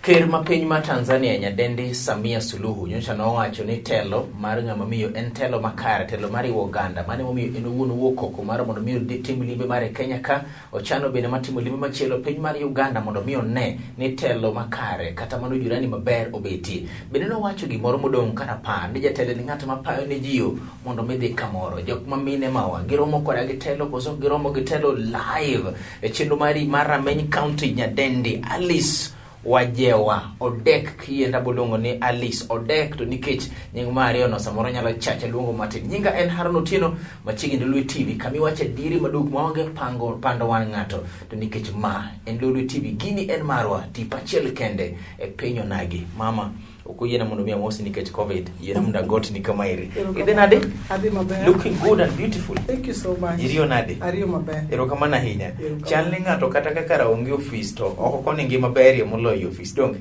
Ker ma piny ma Tanzania nyadendi Samia Suluhu nyocha nowacho ni telo mar ng'ama miyo en telo makare, telo mar Uganda, mane momiyo en owuon wuok oko mar mondo miyo tim limbe mar Kenya ka ochano bende matimo limbe machielo piny mar Uganda mondo miyo ne ni telo makare kata mano jirani maber obeti. Bende nowacho gimoro modong' kata par ni jatelo ni ng'at ma payo ne jiyo mondo midhi kamoro. Jok ma mine mawa giromo koda gi telo koso giromo gi telo live e chenro mari mar Rameny County nyadendi Alice Wajewa Odek kienda bolongo ni Alice Odek to nikech nying mari ono samoro nyalo chacha luongo matin. Nyinga en Haron Otieno machigi Lolwe TV kami wache diri maduk maonge pando wan ng'ato to nikech ma en Lolwe TV gini en marwa tipachiel kende e penyo nagi mama ukuyena mondo mia mosi nikech COVID yena munda got ni kama iri ide nade adi maber looking good and beautiful. Thank you so much. Irio nade Ariyo maber erokamano ahinya. Chalni ng'ato kata kaka raonge office to oko koni ngima berie moloyo office donge.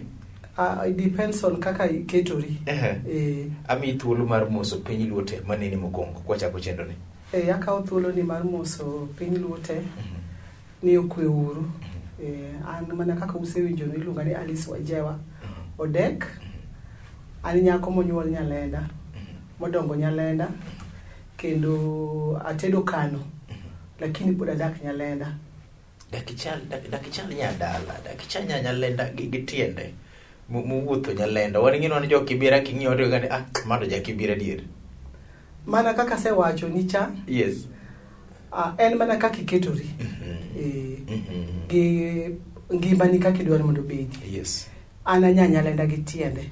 It depends on kaka iketori. Ami thuolo mar moso piny luote manene mokongo kwa chako chendo ni. Akawo thuolo ni mar moso piny luote ni okwe uru. An mana kaka usewinjo no iluonga ni Alice Wajewa Odek. Ani nyako monyuol Nyalenda, modongo Nyalenda, kendo atedo Kano, lakini pod adak Nyalenda. Dakichal nyadala, dakichal Nyalenda gi tiende. Muwuotho Nyalenda. Wani ng'ino ni jo Kibera king'iyo to gani mano ja Kibera dier. Mana kaka sewacho ni cha. Yes. En mana kaka iketori. Gi ngimani kaka idwaro mondo bedi. Yes. Ana Nyalenda gi tiende.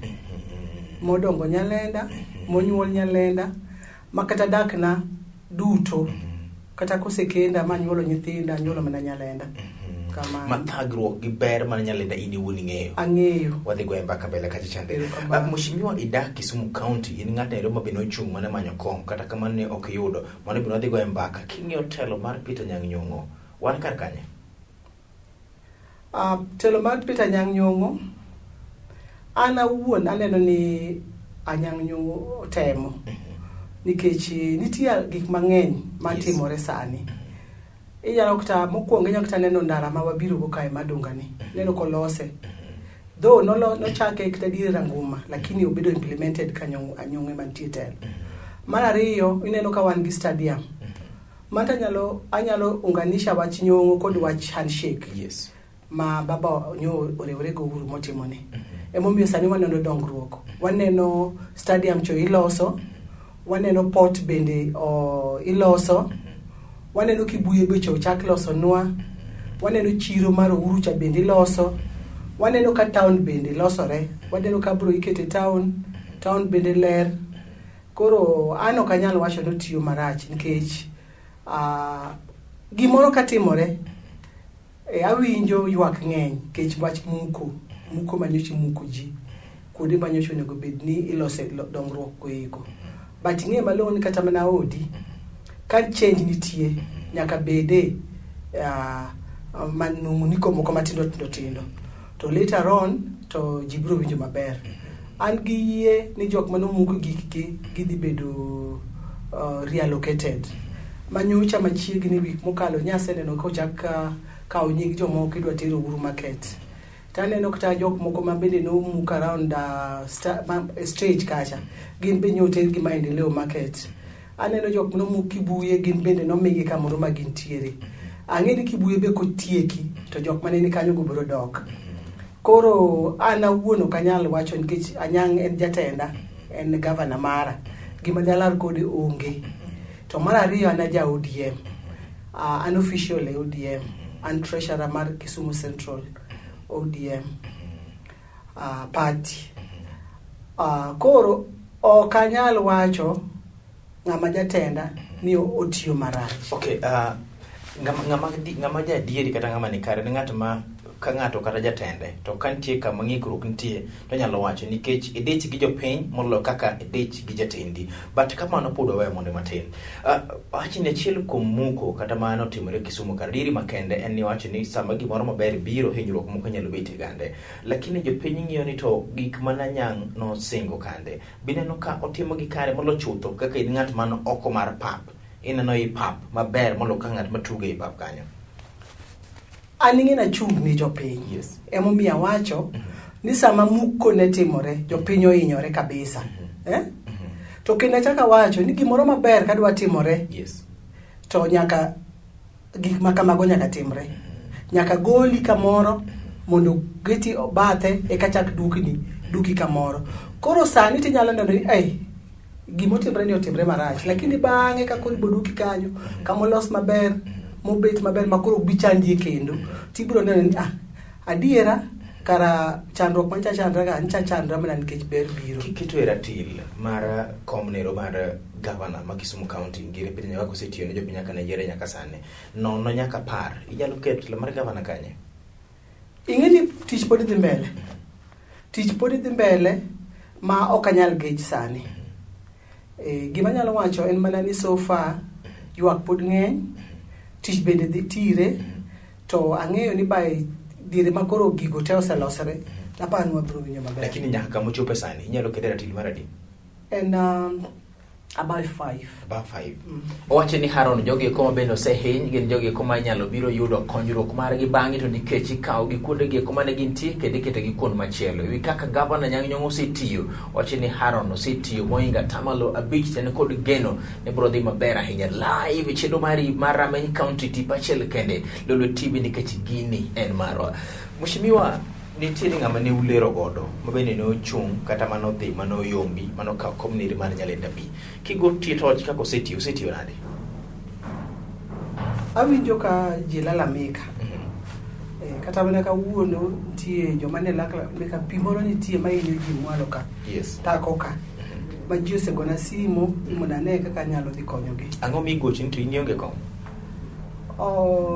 Modongo Nyalenda, monyuol Nyalenda, makata dakna duto, kata kosekenda manyuolo nyithinda, nyuolo mana Nyalenda. Kama mathagruok gi ber man Nyalenda ini woni ng'eyo. Ang'eyo. Wadhi go mbaka mbele kacha chande. Mheshimiwa idak Kisumu County in ng'at ero mabino chung' mane manyo kong kata kamano ne ok yudo. Mano bino dhi go mbaka king'iyo telo mar Peter Nyang'nyong'o. Wan kar kanye? Telo mar Peter Nyang'nyong'o ana wuon aneno ni Anyang'nyong'o temo nikech nitie gik mang'eny matimore sani. Inyalo kata mokuongo inyalo kata neno ndara ma wabiro go kae madonga ni neno kolose though no chake kata dire ranguma lakini obedo implemented Anyong'o mantie telo. Mar ariyo ineno ka wan gi stadium manta anyalo unganisha wach Nyong'o kod wach handshake. Yes. Ma baba nyo orewore go uru motimo ni. Emomiyo sani waneno dongruok. Waneno stadium cho iloso, waneno port bende iloso, waneno Kibuye be cho chak loso nwa, waneno chiro mar Uhuru cha bende iloso, waneno ka town bende losore, waneno ka bro ikete town bende ler. Koro ano kanyalo wacho no tiyo marach nikech gimoro katimore awinjo ywak ng'eny kech wach muko manyochi muko ji kuonde manyochi onego bed ni ilose dongruok ko eko but ng'e malong'o ni kata mana odi ka change nitie nyaka bede manuniko moko matindo to later on to ji biro winjo maber. An gi yie ni jok manomuko gikgi gidhi bedo reallocated manyocha machiegni wik mokalo nyase neno ko chaka ka onyig jomoko idwa tero Uhuru market. Taneno kata jok moko mabende no muk around stage kacha gin be nyote gi maendeleo market. Aneno jok no muk Kibuye gin bende no migi kamoro ma gin tiere. Ang'e ni Kibuye be kotieki to jok mane ni kanyo go biro dok. Koro ana wuono kanyal wacho nikech Anyang' en jatenda en governor mara gima dalar kode onge. To mar ariyo ana ja ODM. An official e ODM. An treasurer mar Kisumu Central ODM party. Koro okanyal wacho ng'ama jatenda ni otiyo marach. Okay, ng'ama jadieri kata ng'ama ni kare ni ng'at ma ka ng'ato kata jatende to kantie kama ng'ikruok nitie to nyalo wacho nikech idich gi jopiny molo kaka idich gi jatendi but kamano pod oweyo mondo matin. Wachi ne chiel kuom muko kata mano timore Kisumu kar diri makende en ni wacho ni sama gimoro maber biro hinyruok moko nyalo bete gande lakini jopiny ng'iyo ni to gik mana Anyang' no singo kande bineno ka otimo gi kare molo chutho kaka in ng'at mano oko mar pap ineno i pap maber molo ka ng'at matuge i pap kanyo. Aning'e na chung ni jopiny. Yes. Emomiyo wacho ni sama muko ne timore jopiny ohinyore kabisa. To kendo chaka wacho ni gimoro maber kadwa timore. Yes. To nyaka gik makamago nyaka timre. Nyaka goli kamoro mondo geti bathe e kachak duki kamoro. Koro sani tinyalo neno ni gimo timre ni otimre marach, lakini bang'e ka koro iboduki kanyo kamolos maber mobet maber makoro bichandi kendo tibiro neno ni adiera kara chandruok mancha chandra ka ancha chandra mana nikech ber biro. Kiketo e ratil mar komnero mar governor ma Kisumu County ngire piny nyaka kosetiyo ne jopiny nyaka Nigeria nyaka sane nono nyaka par inyalo keto mar governor kanye. Ing'eni tich pod dhi mbele. Tich pod dhi mbele ma ok anyal gauge sani. Gima nyalo wacho en mana ni so far ywak pod ng'eny, tich bende dhi tire, to ang'eyo ni by dire makoro gigo te oselosore, aparo ni wabiro winjo maber. Lakini nyaka kama ochopo sani inyalo keto ratil mar adi? En about 5. About 5. Owacho ni Haron jogi koma bende osehiny gin jogi koma inyalo biro yudo konyruok margi bang'e to nikech ikawo gi kuonde gi koma ne gintie kendo iketo gi kuond machielo. Ewi kaka gavana Nyang'nyong osetiyo, owacho ni Haron osetiyo mohingo 5% tene kod geno ne biro dhi maber ahinya. Live chenro mari mar Rameny County tipo achiel kende Lolwe TV nikech gini en marwa. Mheshimiwa, nitiere ng'ama ne ulero godo mabende ne ochung' kata manodhi manoyombi manokawo komniri mar Nyalenda B. Kigo titoch kaka osetiyo nade? Awinjo ka ji lalamika. Kata mana kawuono nitie joma ne lalamika pi moro nitie ma hinyo ji mwalo ka. Yes. Tako ka. Ma ji osegona simu mondo ane kaka nyalo dhi konyogi. Ang'o migochi ni to in ionge kom?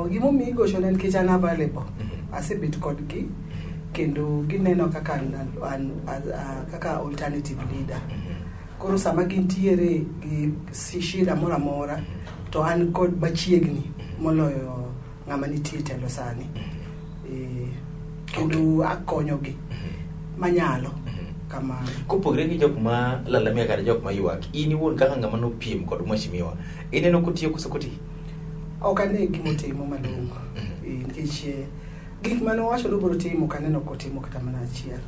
Gimo migocho ne nikech an available. Asebet kodgi. Kendo gineno kaka kaka alternative leader. Koro sama gintiere gi shida mora mora to an kod machiegni moloyo ng'ama nitie telo sani. Kendo akonyogi manyalo kamano. Kopogre gi jok ma lalamia kata jok ma ywak, in iwuon kaka ng'ama nopiem kod mheshimiwa, ineno kotiyo koso koti? Ok ane gimotimo malong'o. Nikech gik mane owacho no biro timo kaneno kotimo kata mana achiel.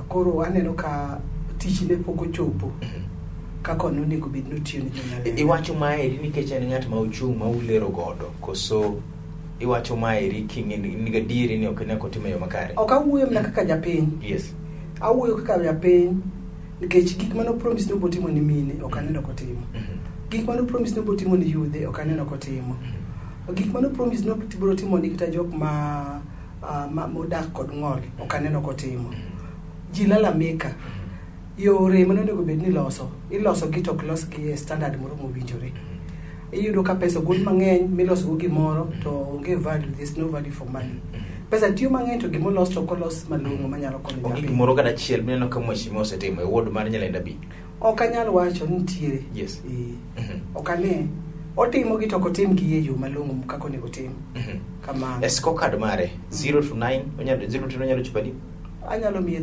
Koro aneno ka tich ne pok ochopo kaka onego bed notiyo ne jonyalenda. Iwacho maeri nikech en ng'at ma ochung' ma ulero godo koso iwacho maeri ni gadieri ni ok ne kotimo yo makare? Ok awuoyo mana kaka japiny. Yes. Awuoyo kaka japiny nikech gik mane promise no botimo ni mine ok aneno kotimo. Gik mane promise no botimo ni yudhe ok aneno kotimo. Gik mane promise no biro timo ni kita jok ma modak kod ng'ol ok aneno kotimo. Ji lalamika yore mane onego bed ni iloso gi to los gi standard moro mowinjore. Iyudo ka pesa gol mang'eny miloso go gimoro to onge value, there's no value for money. Pesa tiyo mang'eny to gimo los to kolos malong'o manyalo konyo japiny. Onge gimoro kada achiel mineno ka mheshimiwa osetimo e ward mar Nyalenda B? Ok anyal wacho ni nitiere. Yes. Ok ane. Otimo gi to kotim gi e yo malong'o kaka onego tim. Kamano. Scorecard mare 0 to 9 onyalo chupadi? Anyalo miye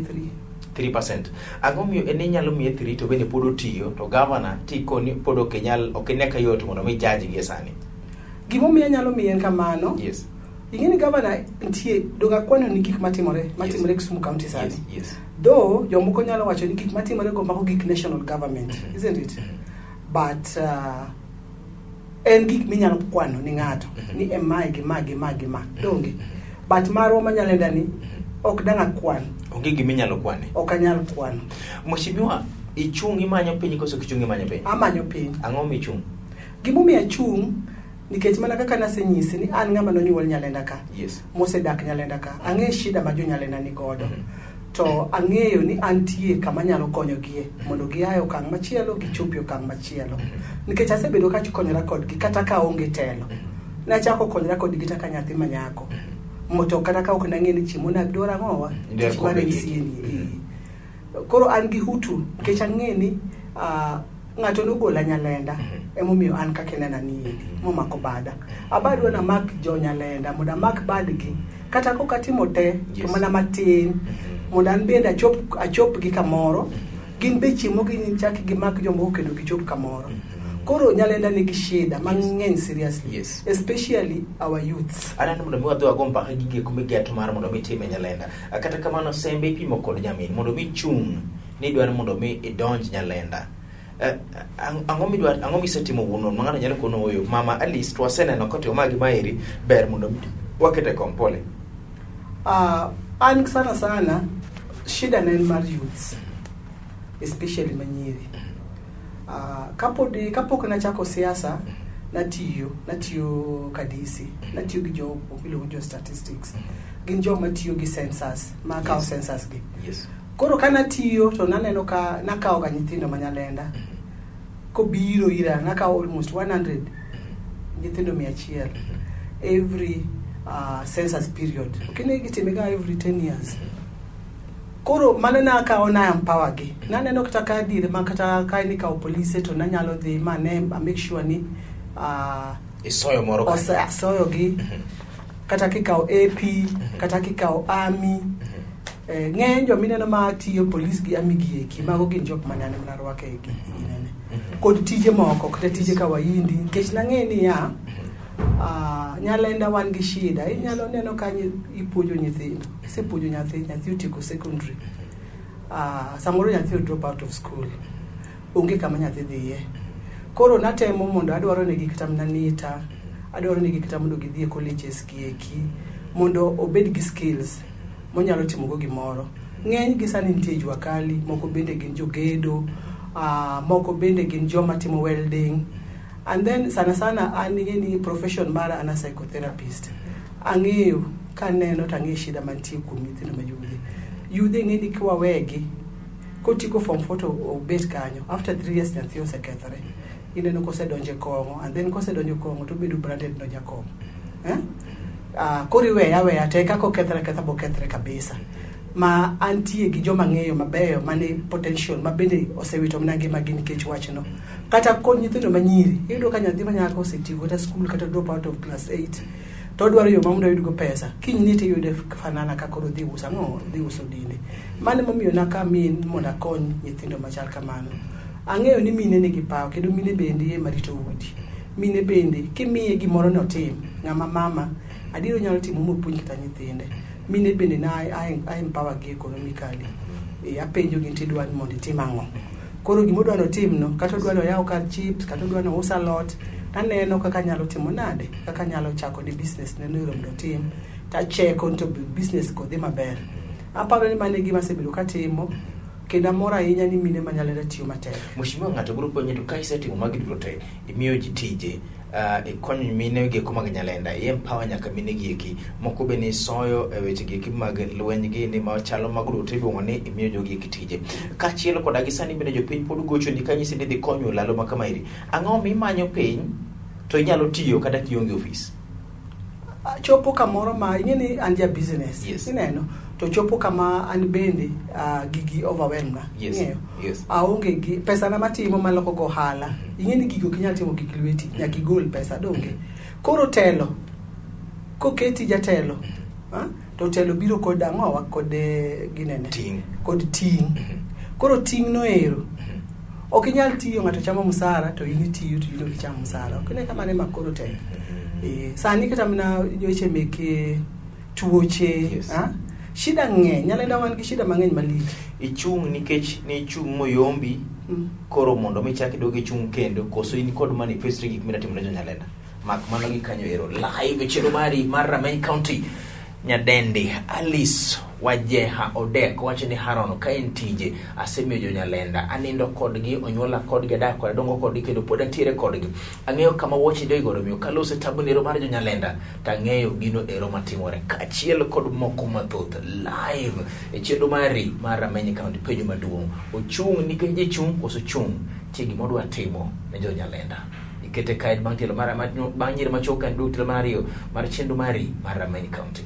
3%. Ang'o miyo ene nyalo miye 3 to bende pod otiyo to governor tikoni pod ok ne ka yot mondo mi judge gi sani? Gimo miyo anyalo miye en kamano. Yes. Ing'eni governor nitie donga kwano ni gik matimore Kisumu County sani. Yes. Though jomoko nyalo wacho ni gik matimore go mako gik national government, isn't it? But en gik minyalo kwano ni ng'ato ni emae gi ma donge. But marwa Manyalenda ni ok danga kwan. Onge gima inyalo kwane? Ok anyal kwano. Mheshimiwa, ichung' imanyo piny koso kichung' imanyo piny? Amanyo piny. Ang'o michung'? Gimomiyo achung' nikech mana kaka nasenyisi ni an ng'ama nonyuol Nyalenda ka. Yes. Mosedak Nyalenda ka. Ang'e shida ma jo Nyalenda ni godo. To ang'eyo ni antie kama nyalo konyogie mondo giaye okang' machielo gichopi okang' machielo. Nikech asebedo ka konyora kodgi kata ka onge telo. Nachako konyora kodgi kata ka nyathi manyako. Moto kata ka ok nang'e ni chiemo na dwara ng'owa tich mar MCA ni. Koro an gi hutu nikech ang'e ni ng'ato nogola Nyalenda emomiyo an kaka nena ni momako bada. Abadwa na mak jo Nyalenda mondo mak badgi kata ko katimo te to mana matin mondo an bende achop gi kamoro. Gin be chiemo gi chak gi mak jomoko kendo gichop kamoro. Koro Nyalenda nigi shida mang'eny seriously, Yes. especially our youths. Aneno mondo mi wadhi wagomba gige kuma geto mar mondo mi time Nyalenda. Kata kamano sembe ipimo kod nyamin mondo mi chung ni dwaro mondo mi idonj Nyalenda. Ang'o misetimo wuono ng'ano nyalo kono oyo Mama Alice to aseneno kote omagi maeri ber mondo wakete kompole. An sana shida na mar youths, especially manyiri. Kapok nachako siasa natiyo kadisi, natiyo gi jo statistics, gin jo matiyo gi census, ma kao census gi. Yes. Koro kana tiyo to naneno ka nakao ga nyithindo manyalenda. Kobiro ira nakao almost 100 nyithindo 100 every census period. Okay, gitimega every 10 years. Koro manena ka ona empower gi. Naneno kata dire makata kai ka police to nanyalo dhi mane make sure ni isoyo moro ka soyo gi kata kikao AP kata kikao army ng'enjo mineno ma tiyo police gi army gi eki mago gin jok manane mnarwake eki inene kod tije moko kata tije kawaindi nikech nang'eni ya Nyalenda wan gi shida inyalo neno kanye ipuonjo nyithindo sepuonjo nyathi utiko secondary samoro nyathi drop out of school onge kama nyathi dhiye. Koro natemo mondo adwaro ne gi kata mnanita adwaro ne gi kata mondo gidhie colleges gi eki mondo obed gi skills monyalo timo go gimoro. Ng'eny gi sani nitie jwa kali, moko bende gin jogedo, moko bende gin joma timo welding. And then sana ani profession mara ana psychotherapist. Ang'eyo kaneno tang'e shida mantie kuom nyithindo ma yudhe ng'eni kwa wegi kotiko form photo obet kanyo after 3 years nyathi osekethore ineno kosedonje kongo and then kosedonjo kongo to bedo branded no jakongo kori weya te kako ketho bo kethre kabisa ma antie gi joma ng'eyo mabeyo mane potential mabende osewito mnange magini kech wachno kata kon nyithindo manyiri iyudo ka nyathi manyako osetiyo kata school kata drop out of class 8 to dwaro yo mamundo yudo pesa kinyini te yude fanana ka koro dhi uso dinde mane momiyo naka min mondo akony nyithindo machal kamano. Ang'eyo ni mine nigi paw kendo mine bende marito udi mine bende kimiye gimoro no tim ng'ama mama adiro nyalo timo mopuonj kata nyithinde mine bende na I empower gi economically apenjo gi tidwani mondo itim ang'o. Koro gimodwano timno kata odwano yawo kar chips kata odwano usa lot taneno kaka nyalo timo nade kaka nyalo chako ni business ne no ndo tim ta check on to business ko dhi maber. Aparo ni mane gima sebedo katimo kenda mora ahinya ni mine manyalenda tiyo matek. Mheshimiwa ng'ato biro konyo to ka isetimo magi duto te imiyo ji tije ikonyo mine gi kuma Nyalenda empower nyaka mine gi eki moko be ni soyo weche gi eki mag lweny gi ni ma chalo mag duto ibongo ni imiyo jogi eki tije kachielo koda gi sani bende jopiny pod gocho ni kanyisi ni dhi konyo lalo makamairi ang'o mimanyo piny to inyalo tiyo kata kionge office chopo kamoro ma ing'eni an ja business yes. Ineno to chopo kama an bende gigi overwhelm na yes. Aonge gi pesa na matimo maloko go hala ing'eni gigo kinyalo timo gik lweti nyaka igol pesa donge koro telo koketi jatelo to telo biro kod ang'owa kod ginene kod ting koro ting no ero ok inyal tiyo ng'ato chamo musara to in tiyo to in chamo musara ok ne kama ne makoro tek sani kata mna joche meke tuoche shida ng'eny Nyalenda wan gi shida mang'eny malich ichung nikech ni ichung moyombi koro mondo michaki dogi chung kendo koso in kod manifesto gik miratimo ne Nyalenda mak mano gi kanyo ero live chero mari mar Rameny County nyadendi Alice Wajeha Odek wacho ni Haron ka en tije asemiyo Nyalenda anindo kodgi onyuola kodgi dak kod dongo kodgi kendo pod antiere kodgi ang'eyo kama woche do igoro miyo kalose tabunero mar Nyalenda tang'eyo gino ero matimore kachiel kod moko mathoth live e chendo mari mar Rameny County penjo maduong' ochung nikech chung koso chung tie gimodwa timo ne Nyalenda ikete kaid bang' tielo mar bang' nyiri machoka nduk tielo mario mar chendo mari mar Rameny County.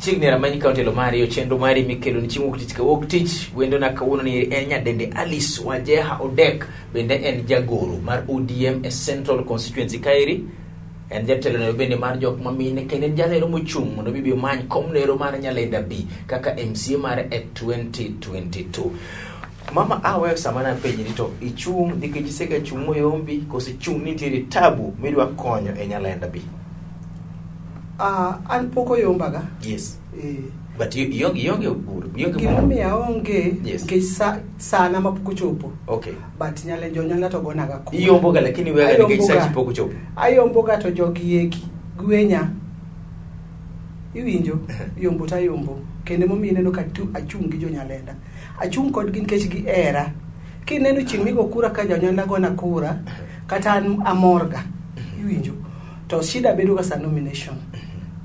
Chignera Rameny County lo mari ochendo mari mikelo ni chimu kutich ka wok tich wendo na kawuono ni enya dende Alice Wajeha Odek bende en jagoro mar ODM e Central Constituency Kairi en jatelo ne bende mar jok mamine kenen jalero mochung mondo bibi many komnero mar Nyalenda B kaka MCA mar e 2022. Mama awe samana penji ni to ichung dikech sega chung moyombi kose chung nitiere tabu midwa konyo e Nyalenda B. An poko yombaga. Yes. But yonge ur. Gimomi aonge yes. Ke sana mapoko chopo. Okay. But nyala to gonaga ku. Iyomboga lakini wega nikech sachi poko chopo. Ayomboga to jogi eki gwenya. Iwinjo yombo ta yombo. Kende momi neno ka tu achung gi jo Nyalenda. Achung kod gin kech gi era. Kineno chimigo kura ka jonyanda gona kura kata amorga. Iwinjo. To shida bedo ka nomination.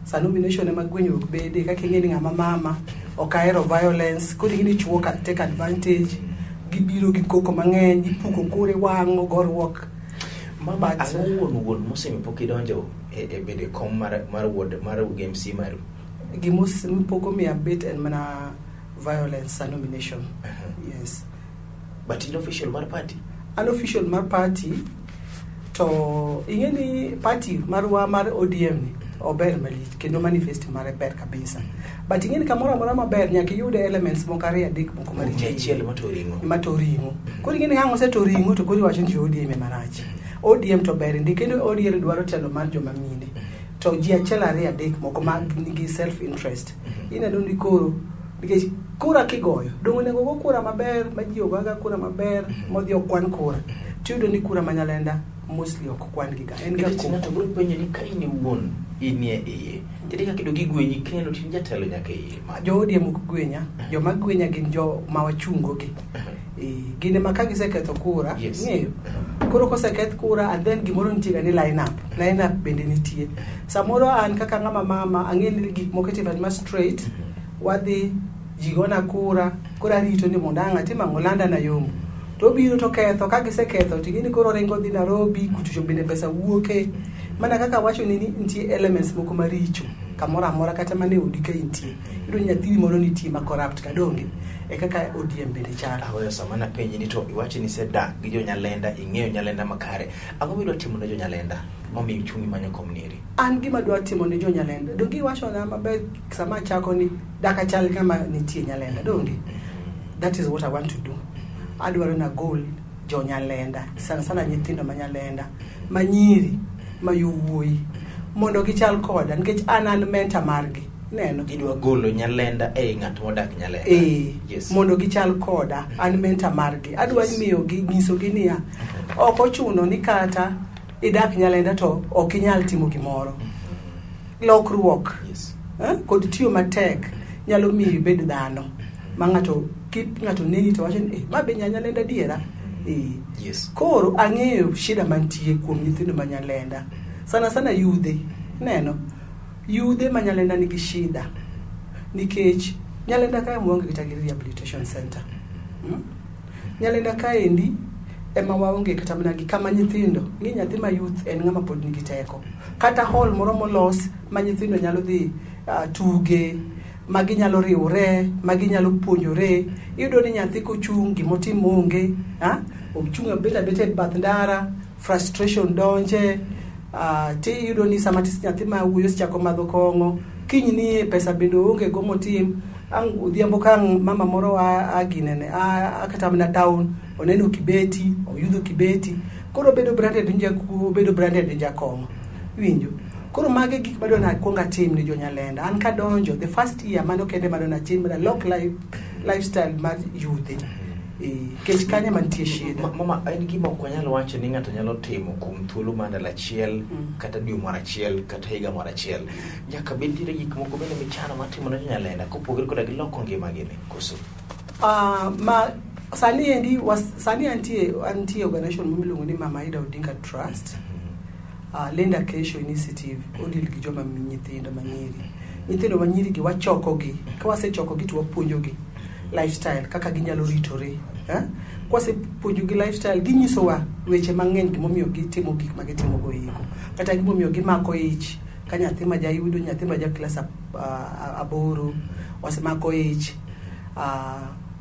Sa nomination ema gwenyo bede ka kingeni ngama mama okaero violence kodi gini chuo ka take advantage gibiro gi koko mang'eny ipuko kure wang'o gorwok mama awuon mosemi pokidonjo e bede kom mar ward mar UGMC maru gimos mpoko mi abet en mana violence sa nomination. Yes, but in official mar party unofficial mar party to ingeni party marwa mar ODM ni ober malich kendo manifest mare ber kabisa, but ingeni kamora mora maber nyaka yude elements mokare adek moko mari chiel matoringo kodi ingeni hango se toringo to kodi wacho ni ODM marach. ODM to ber ndi kendo ODM dwaro telo mar joma mine to ji achiel ariyo adek moko mag nigi self interest ineno ni koro nikech kura kigoyo dongo nego go kura maber maji ogaga kura maber modhi okwan kura tiyudo ni kura Manyalenda mostly ok kwan gi ga en ga ko bro penye ni kaini wuon inie iye tedika kido gigwenyi kendo tin jatelo nyaka iye ma jo ODM ok gwenya jo magwenya gin jo mawachungo gi gine makagi seketho kura ng'eyo koro koseketh kura and then gimoro nitie ni line up bende nitie samoro an kaka ngama mama ang'eni gik moko timbe ma straight wadhi jigona kura rito ni mondo ang'atima ng'olanda na yomo to biro to ketho ka giseketho tigini koro rengo dhi Nairobi kutucho bende pesa wuoke mana kaka wacho ni nitie elements moko maricho kamora amora kata mane odika intie ido nyathiri moro nitie ma corrupt kadonge e kaka ODM bende chara aweyo samana penji ni to iwacho ni seda gi jo Nyalenda ing'eyo Nyalenda makare ang'o midwa timo ne jo Nyalenda momi chungi manyo komniri an gima dwa timo ne jo Nyalenda dongi wacho na maber sama chako ni daka chal kama nitie Nyalenda dongi that is what I want to do. Adwaro na goal jo Nyalenda sana nyithindo Manyalenda manyiri mayuwuoyi mondo gichal koda nikech an mentor margi neno gidwa golo Nyalenda ng'at modak Nyalenda yes mondo gichal koda an mentor margi adwa miyo gi nyiso gi niya ok ochuno ni kata idak Nyalenda to ok inyal timo gimoro lokruok kod tiyo matek nyalo miyo ibed dhano ma ng'ato neni to wacho ni ma be Nyalenda diera yes koro ang'eyo shida mantie kuom nyithindo Manyalenda sana yudhe neno yudhe Manyalenda nigi shida nikech Nyalenda kae muonge kata gi rehabilitation center Nyalenda kae endi ema waonge kata mana gi kama nyithindo ngi nyathi ma youth en ng'ama pod nigi teko kata hall moro molos ma nyithindo nyalo dhi tuge magi nyalo riwre magi nyalo puonjore iyudo ni nyathi kochung gimotimo onge ochung beta bath ndara frustration donje ti iyudo ni sama nyathi ma wuyo chako madho kong'o kiny ni pesa bende onge go motim odhiambo kang mama moro aginene akata mana town oneno kibeti oyudo kibeti koro bedo branded njakong'o winjo koro mage gik madona kuonga team ni jo Nyalenda an ka donjo the first year mano kende madona team na lock lifestyle mar youth kech kanya mantie shida mama en gima ok nyalo wacho ni ng'ato nyalo timo kuom thuolo mandala achiel kata dwe moro achiel kata higa moro achiel nyaka bedire gik moko bende michano matimo ne Nyalenda kopogore koda gi loko ngima gini koso ma sani antie organization miluongo ni Mama Ida Odinga Trust Lenda Kesho Initiative odil gi joma nyithindo manyiri gi wachoko gi ka wasechoko gi to wapuonjo gi lifestyle kaka ginyalo ritore kwasepuonjo gi lifestyle ginyisowa weche mang'eny gimomiyo gitimo gik ma gitimo go iko kata gimomiyo gimako ich ka nyathi ma jayudo, nyathi ma ja klas 8 osemako ich.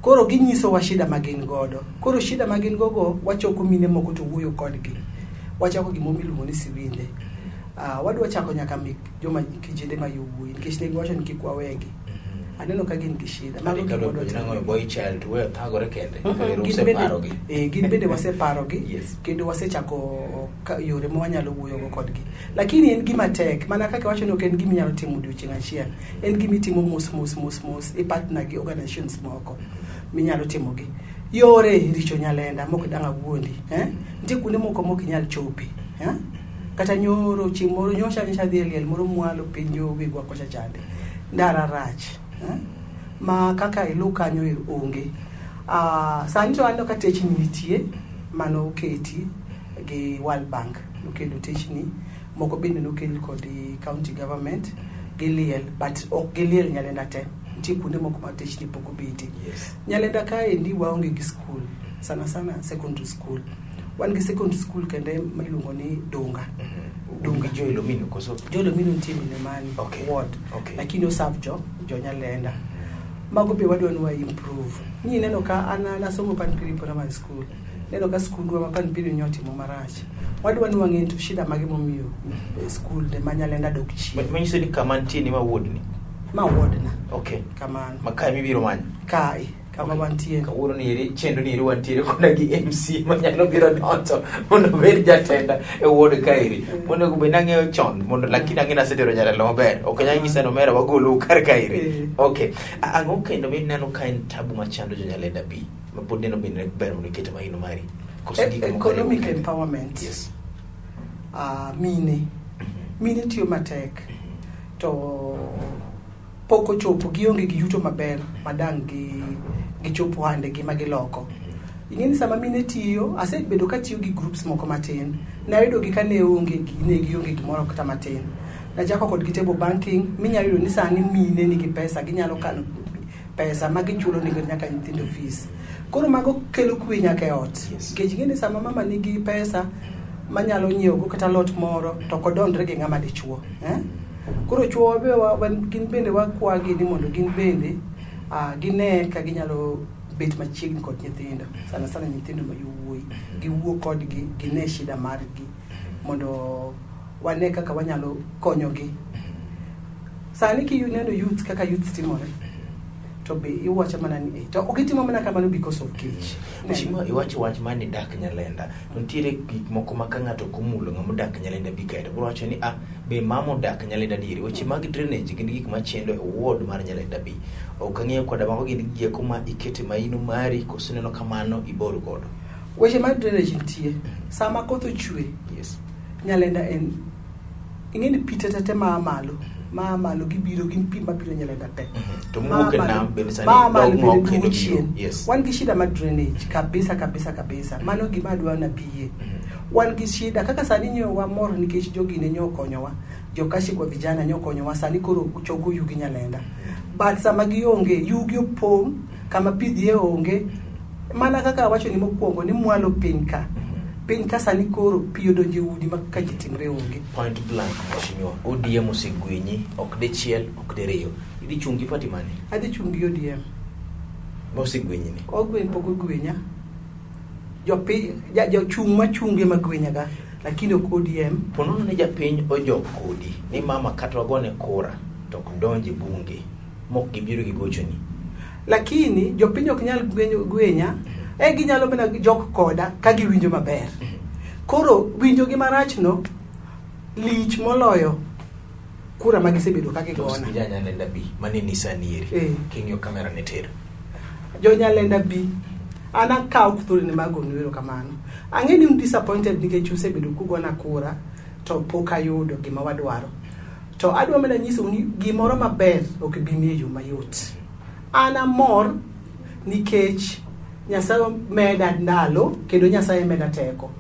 Koro ginyiso wa shida magin godo. Koro shida magin gogo wachoko mine moko to wuoyo kodgi. Wachako gimomi luongo ni siwinde. Wadwa chako nyaka joma kijende ma yowuoyi nikech ne giwacho ni kik wawegi. Aneno ka gin gi shida. Mago gimodwa timo boy child we thagore kende. Gin bende waseparogi kendo wasechako yore ma wanyalo wuoyo go kodgi. Lakini en gima tek, mana kaka wacho ni ok en gima nyalo timo odiochieng' achiel. En gima itimo mos e partner gi organizations moko minyalo timogi. Yore richo nyalenda moko dang' awuondi, nitie kuonde moko mok inyal chopi, kata nyoro chimoro nyosha dhi liel moro mwalo piny yo wigwa kocha chande. Ndara rach. Ma kaka ilu kanyo onge. Sani to ando ka techni nitie mano oketi gi World Bank. Nokelo techni moko bende nokel kod county government giliel, but ok giliel nyalenda te. Nitie kuonde moko ma techni poko biti. Nyalenda ka endi waonge gi school, sana secondary school. Wan gi secondary school kende ma iluongo ni Dunga. Jo Ilomino koso. Jo Ilomino nitie Milimani ward. Lakini oserve jo Nyalenda. Mago be wadwa ni improve. Ni neno ka ana somo Panpiri primary school. Neno ka school wa Panpiri nyoti mo marach. Wadwa ni wang'e to shida mage momiyo school de Manyalenda dok chi. Manyiso ni kama nitie ni ma ward ni. Ma ward na. Okay. Kamano. Makai mibiro manyo. Kai. Kama wantie. Kawuono ni eri chendo ni eri wantiere koda gi MC manyalo biro donjo mondo bed jatenda e ward kairi. Mondo go benang'eyo chon mondo lakini ang'ina setero nyarelo maber. Ok nyalo nyisa no mera wagolo kar kairi. Okay. Ang'o kendo mineno ka en tabu machando jo Nyalenda bi. Mapod neno bende ber mondo ikete mahino mari. Economic empowerment. Yes. Mine tiyo matek. To poko chopo gionge gi yuto maber madang gi chopo hande gi magiloko. Ingeni sama mine tiyo, asebedo ka tiyo gi groups moko matin. Na yudo gi kane onge gionge gimoro kata matin. Na jako kod table banking, minyalo yudo ni sani mine nigi pesa, ginyalo kano pesa magichulo ni nyaka nyithindo fees. Koro mago kelo kwe nyaka e ot. Nikech ingeni sama mama nigi pesa manyalo nyiewo go kata lot moro to kodondre gi ng'ama dichuo, Koro chuo be gin bende wakwagi ni mondo gin bende gine ka ginyalo bet machiegni kod nyithindo, sana nyithindo ma yowuoyi, giwuo kodgi, gine shida margi mondo wane kaka wanyalo konyogi. Sani ki neno youth kaka youth timore to be iwacho mana ni to okitimo mana kamano because of cage. Mshima iwacho wach mani dak Nyalenda. Nitiere gik moko ma ka ng'ato komulo ng'amo dak Nyalenda bi kae. Bro wacho ni be mamo dak Nyalenda diri. Weche mag drainage gin gik machendo e ward mar Nyalenda bi. Ok ang'eyo koda mago gin gik kuma ikete maino mari koso neno kamano iboro godo. Weche mag drainage nitie. Sama koth ochwe. Yes. Nyalenda en ing'eni pitete ma malo gibiro gin pi mabiro Nyalenda te. To muke nam ben sani dog mo kendo biro. Yes. Wan gi shida mag drainage kabisa. Mano gima dwa na piye. Wan gi shida kaka sani nyo wa mor nikech jogi ne nyo konyowa. Jokashi kwa vijana nyo konyowa sani koro chogo yugi Nyalenda. But sama gionge yugi opong kama pidhie onge. Mana kaka wacho ni mokwongo ni mwalo piny ka sani koro piyo donje udi maka jitimre onge. Point blank mheshimiwa. ODM osegwenyi ok de chiel ok de riyo. Idi chungi pati mane? Adi chungi ODM. Osegwenyi ni. Ogwen poko gwenya. Jo chung machunge magwenya ga lakini ok ODM. Ponono ne japiny ojok kodi ni mama kata wagone kura to donje bunge mok gibiro gi gochoni. Lakini jopiny ok nyal gwenya ginyalo bena jok koda ka giwinjo maber. Koro winjo gi marachno lich moloyo kura magisebedo ka gigona. Ja Nyalenda bi manini sanieri. Kingyo kamera ne tero. Jo Nyalenda bi ana kaw kuthuri ni magonu wero kamano. Ang'eni disappointed nikech usebedo kugona kura to pok ayudo gima wadwaro. To adwa mana nyiso ni gimoro maber ok bi miyo mayot. Ana mor nikech Nyasaye meda ndalo kendo Nyasaye meda teko.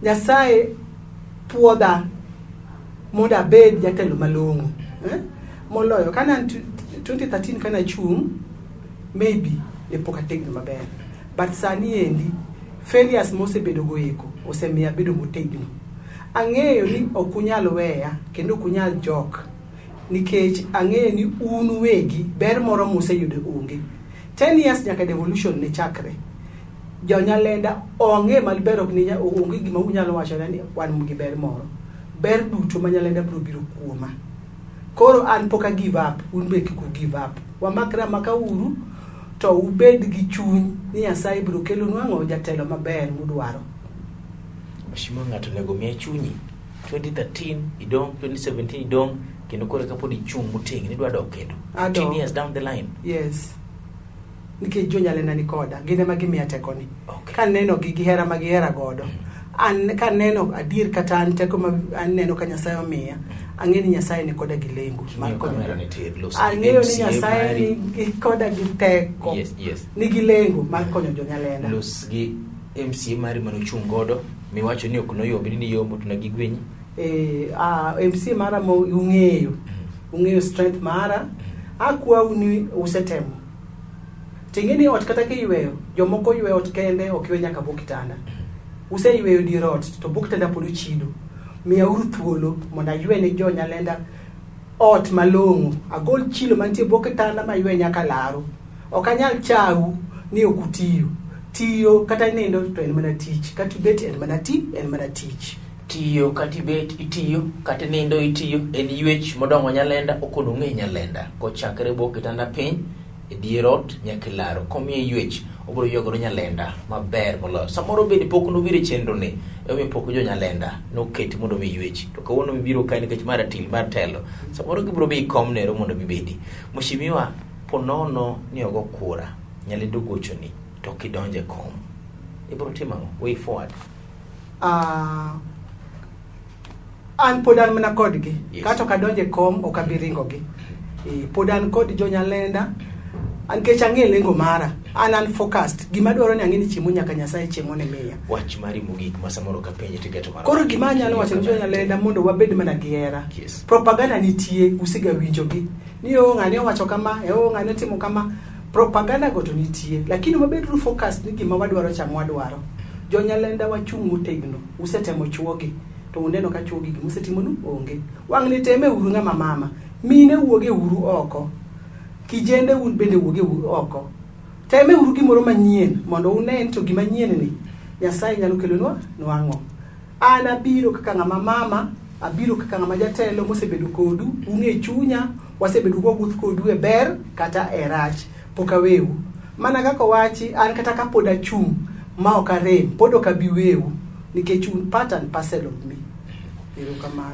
Nyasaye puoda moda bed jatelo malongo. Moloyo kana 2013 kana chung maybe ne poka tegno maber. But sani endi failures mose bedo goeko osemiya bedo motegno. ang'eyo ni ok unyal weya kendo ok unyal jok nikech ang'eyo ni un wegi ber moro museyudo onge 10 years nyaka devolution ne chakre jonyalenda onge malber ok ni onge gima unyalo wacho ni wan gi ber moro ber duto manyalenda biro kuoma koro an poka give up un be kik give up wamakra maka uru to ubed gi chuny ni Nyasaye biro kelo nwang'o jatelo maber mudwaro. Mheshimiwa ng'ato nego miya chunyi 2013 idong 2017 idong kendo kore kapod ichung' motegni dwa dok kendo 15 years down the line. Yes. Nikech jonyalenda ni koda gine ma gimiya teko ni. Kan neno gi gihera ma gihera godo. An kan neno adier kata an teko ma an neno ka Nyasaye omiya ang'e ni Nyasaye ni koda gi lengo mar konyo. Ang'eyo ni Nyasaye ni koda gi teko. Yes. Ni gi lengo mar konyo jonyalenda. Los gi MCA mari mano chung' godo miwacho ni ok noyombi ni yomo to nagi gwenyi. MCA mara mo ung'eyo strength mara akwa uni usetemo tingeni ot kata ke yweyo jomoko yweyo ot kende ok ywe nyaka bokitanda useyweyo dirot to bokitanda pod chido miya uru thuolo mondo aywe ne jonyalenda ot malong'o agol chilo mantie bokitanda ma ywe nyaka laro ok anyal chau ni okutiyo tiyo kata nindo to en mana tich kata bet en mana tich tiyo kati bet itiyo kati nindo itiyo en ywech modongo nyalenda okono ng'e nyalenda kochakre bokitanda piny edierot nyaka laro komiye ywech obiro yogoro nyalenda maber moloyo samoro bedi pok nobire chenro ne emi pok jo nyalenda noketi mondo mi ywech to kawuono mibiro kae nikech mar atil mar telo samoro gibiro bi kom nero mondo mibedi Mheshimiwa ponono ni ogo kura nyalendo gochoni to kidonje kom ibiro timo way forward. An podan mana kodgi kato kadonje kom okabiringo gi podan kod jonyalenda an kech ang'e lengo mara an focused gima dwaro ni ang'e ni chiemo nyaka Nyasaye chiemo ne miya wach mari mogik ma samoro ka penje tigeto mara koro gima nyalo wacho ni jonyalenda mondo wabed mana gi hera. Propaganda nitie usiga winjogi ni ng'ani wacho kama ng'ani timo kama propaganda go to nitie lakini wabed focused ni gima wadwaro chamo wadwaro jonyalenda wachung' motegno usetemo chuogi to uneno ka chuogi musetimo nu onge wang' ni teme uru ng'ama mama mine wuoge uru oko kijende un bende wuoge uru oko teme uru gimoro manyien mondo unen to gima nyien ni Nyasaye nyalo kelonwa nwang'o an abiro kaka ng'ama mama abiro kaka ng'ama jatelo mosebedo kodu ung'e chunya wasebedo wuoth kodu e ber kata e rach pokaweu mana kaka wachi an kata ka pod achung' ma ok arem pod ok abi weu nikech un part and parcel of me.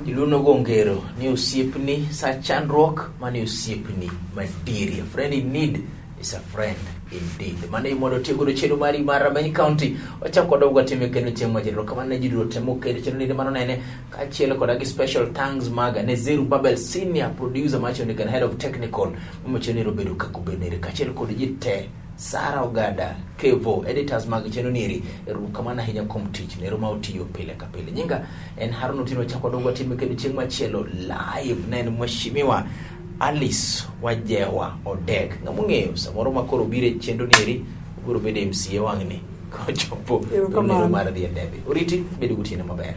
Iluno gongero ni osiepni sa chandruok mani osiepni madiri. A friend in need is a friend indeed. Mane modo tiego do chero mari mar Rameny County ochako kodo gwatime kendo chemo jero kama ne jidro temo kendo chero ni mano nene ka chielo koda gi special thanks maga ne Zerubbabel senior producer macho ni kan head of technical mocheni robedo kakubenere ka chielo kod jite Sara Ogada Kevo editors mag cheno niri kama na hinya komtich nero ma otiyo pile ka pile nyinga en Haruno Tino chako dongwa timu kedi chieng machielo live na Mheshimiwa Alice Wajewa Odek ngamungeyo samoro makoro bire chendo niri biro bede MCA wang'ni kochopo nero mar dhi ndebe uriti bedo gutina maber.